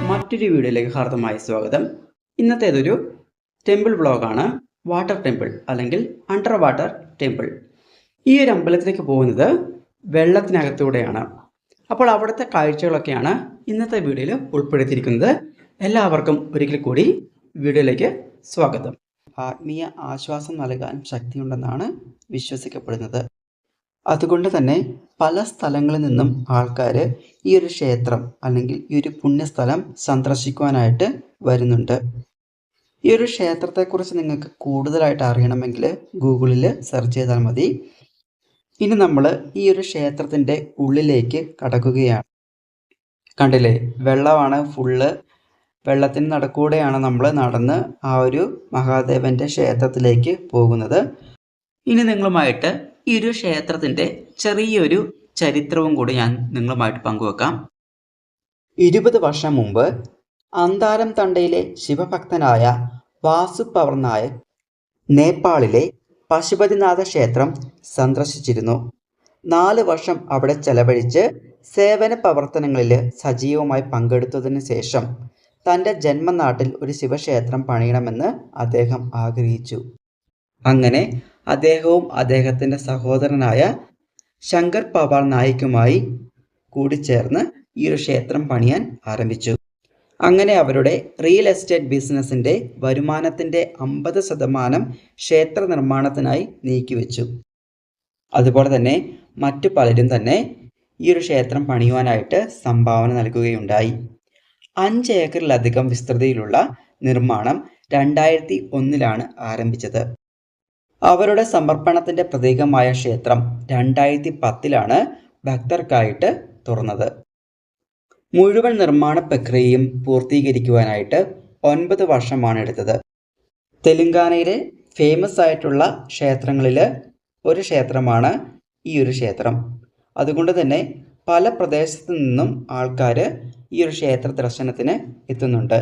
മറ്റൊരു വീഡിയോയിലേക്ക് ഹാർദമായ സ്വാഗതം. ഇന്നത്തേതൊരു ടെമ്പിൾ വ്ളോഗാണ്. വാട്ടർ ടെമ്പിൾ അല്ലെങ്കിൽ അണ്ടർ വാട്ടർ ടെമ്പിൾ. ഈ ഒരു അമ്പലത്തിലേക്ക് പോകുന്നത് വെള്ളത്തിനകത്തൂടെയാണ്. അപ്പോൾ അവിടുത്തെ കാഴ്ചകളൊക്കെയാണ് ഇന്നത്തെ വീഡിയോയിൽ ഉൾപ്പെടുത്തിയിരിക്കുന്നത്. എല്ലാവർക്കും ഒരിക്കൽ കൂടി വീഡിയോയിലേക്ക് സ്വാഗതം. ആത്മീയ ആശ്വാസം നൽകാൻ ശക്തിയുണ്ടെന്നാണ് വിശ്വസിക്കപ്പെടുന്നത്. അതുകൊണ്ട് തന്നെ പല സ്ഥലങ്ങളിൽ നിന്നും ആൾക്കാർ ഈ ഒരു ക്ഷേത്രം അല്ലെങ്കിൽ ഈ ഒരു പുണ്യസ്ഥലം സന്ദർശിക്കുവാനായിട്ട് വരുന്നുണ്ട്. ഈ ഒരു ക്ഷേത്രത്തെക്കുറിച്ച് നിങ്ങൾക്ക് കൂടുതലായിട്ട് അറിയണമെങ്കിൽ ഗൂഗിളിൽ സെർച്ച് ചെയ്താൽ മതി. ഇനി നമ്മൾ ഈ ഒരു ക്ഷേത്രത്തിൻ്റെ ഉള്ളിലേക്ക് കടക്കുകയാണ്. കണ്ടില്ലേ, വെള്ളമാണ് ഫുള്ള്. വെള്ളത്തിന് നടുക്കൂടെയാണ് നമ്മൾ നടന്ന് ആ ഒരു മഹാദേവൻ്റെ ക്ഷേത്രത്തിലേക്ക് പോകുന്നത്. ഇനി നിങ്ങളുമായിട്ട് ഈ ഒരു ക്ഷേത്രത്തിൻ്റെ ചെറിയൊരു ചരിത്രവും കൂടി ഞാൻ നിങ്ങളുമായിട്ട് പങ്കുവെക്കാം. 20 വർഷം മുമ്പ് അന്താരം തണ്ടയിലെ ശിവഭക്തനായ വാസു പവർ നായക് നേപ്പാളിലെ പശുപതിനാഥ ക്ഷേത്രം സന്ദർശിച്ചിരുന്നു. 4 വർഷം അവിടെ ചെലവഴിച്ച് സേവന പ്രവർത്തനങ്ങളിൽ സജീവമായി പങ്കെടുത്തതിന് ശേഷം തൻ്റെ ജന്മനാട്ടിൽ ഒരു ശിവക്ഷേത്രം പണിയണമെന്ന് അദ്ദേഹം ആഗ്രഹിച്ചു. അങ്ങനെ അദ്ദേഹവും അദ്ദേഹത്തിൻ്റെ സഹോദരനായ ശങ്കർ പവാർ നായിക്കുമായി കൂടിച്ചേർന്ന് ഈ ഒരു ക്ഷേത്രം പണിയാൻ ആരംഭിച്ചു. അങ്ങനെ അവരുടെ റിയൽ എസ്റ്റേറ്റ് ബിസിനസ്സിൻ്റെ വരുമാനത്തിൻ്റെ 50% ക്ഷേത്ര നിർമ്മാണത്തിനായി നീക്കിവെച്ചു. അതുപോലെ തന്നെ മറ്റു പലരും തന്നെ ഈ ഒരു ക്ഷേത്രം പണിയുവാനായിട്ട് സംഭാവന നൽകുകയുണ്ടായി. 5 ഏക്കറിലധികം വിസ്തൃതിയിലുള്ള നിർമ്മാണം 2001 ആരംഭിച്ചത്. അവരുടെ സമർപ്പണത്തിൻ്റെ പ്രതീകമായ ക്ഷേത്രം 2010 ഭക്തർക്കായിട്ട് തുറന്നത്. മുഴുവൻ നിർമ്മാണ പ്രക്രിയയും പൂർത്തീകരിക്കുവാനായിട്ട് 9 വർഷമാണ് എടുത്തത്. തെലുങ്കാനയിലെ ഫേമസ് ആയിട്ടുള്ള ക്ഷേത്രങ്ങളിൽ ഒരു ക്ഷേത്രമാണ് ഈ ഒരു ക്ഷേത്രം. അതുകൊണ്ട് തന്നെ പല പ്രദേശത്തു നിന്നും ആൾക്കാർ ഈ ഒരു ക്ഷേത്ര ദർശനത്തിന് എത്തുന്നുണ്ട്.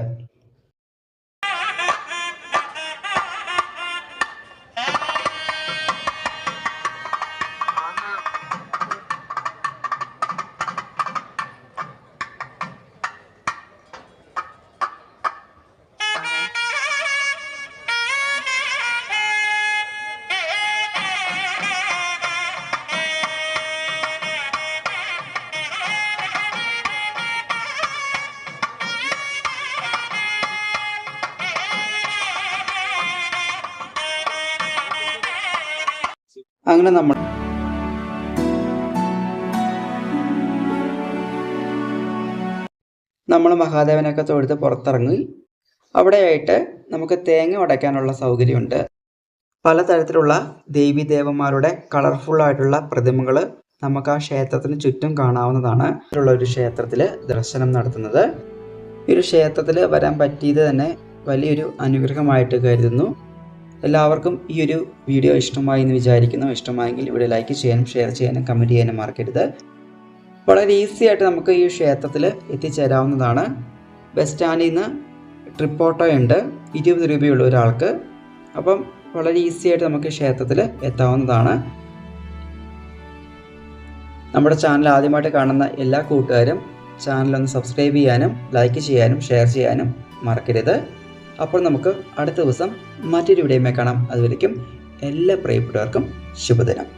അങ്ങനെ നമ്മൾ മഹാദേവനൊക്കെ തൊഴുത്ത് പുറത്തിറങ്ങി. അവിടെയായിട്ട് നമുക്ക് തേങ്ങ ഉടയ്ക്കാനുള്ള സൗകര്യമുണ്ട്. പലതരത്തിലുള്ള ദേവീദേവന്മാരുടെ കളർഫുള്ളായിട്ടുള്ള പ്രതിമകൾ നമുക്ക് ആ ക്ഷേത്രത്തിന് ചുറ്റും കാണാവുന്നതാണ്. ഉള്ള ഒരു ക്ഷേത്രത്തിൽ ദർശനം നടത്തുന്നത്. ഈ ഒരു ക്ഷേത്രത്തിൽ വരാൻ പറ്റിയത് തന്നെ വലിയൊരു അനുഗ്രഹമായിട്ട് കരുതുന്നു. എല്ലാവർക്കും ഈ ഒരു വീഡിയോ ഇഷ്ടമായി എന്ന് വിചാരിക്കുന്നു. ഇഷ്ടമായെങ്കിൽ ഇവിടെ ലൈക്ക് ചെയ്യാനും ഷെയർ ചെയ്യാനും കമൻറ്റ് ചെയ്യാനും മറക്കരുത്. വളരെ ഈസി ആയിട്ട് നമുക്ക് ഈ ക്ഷേത്രത്തിൽ എത്തിച്ചേരാവുന്നതാണ്. ബസ് സ്റ്റാൻഡിൽ നിന്ന് ട്രിപ്പ് ഓട്ടോ ഉണ്ട്, 20 രൂപയുള്ള ഒരാൾക്ക്. അപ്പം വളരെ ഈസി ആയിട്ട് നമുക്ക് ക്ഷേത്രത്തിൽ എത്താവുന്നതാണ്. നമ്മുടെ ചാനൽ ആദ്യമായിട്ട് കാണുന്ന എല്ലാ കൂട്ടുകാരും ചാനലൊന്ന് സബ്സ്ക്രൈബ് ചെയ്യാനും ലൈക്ക് ചെയ്യാനും ഷെയർ ചെയ്യാനും മറക്കരുത്. അപ്പോൾ നമുക്ക് അടുത്ത ദിവസം മറ്റൊരു വീഡിയോയുമായി കാണാം. അതുവരേക്കും എല്ലാ പ്രിയപ്പെട്ടവർക്കും ശുഭദിനം.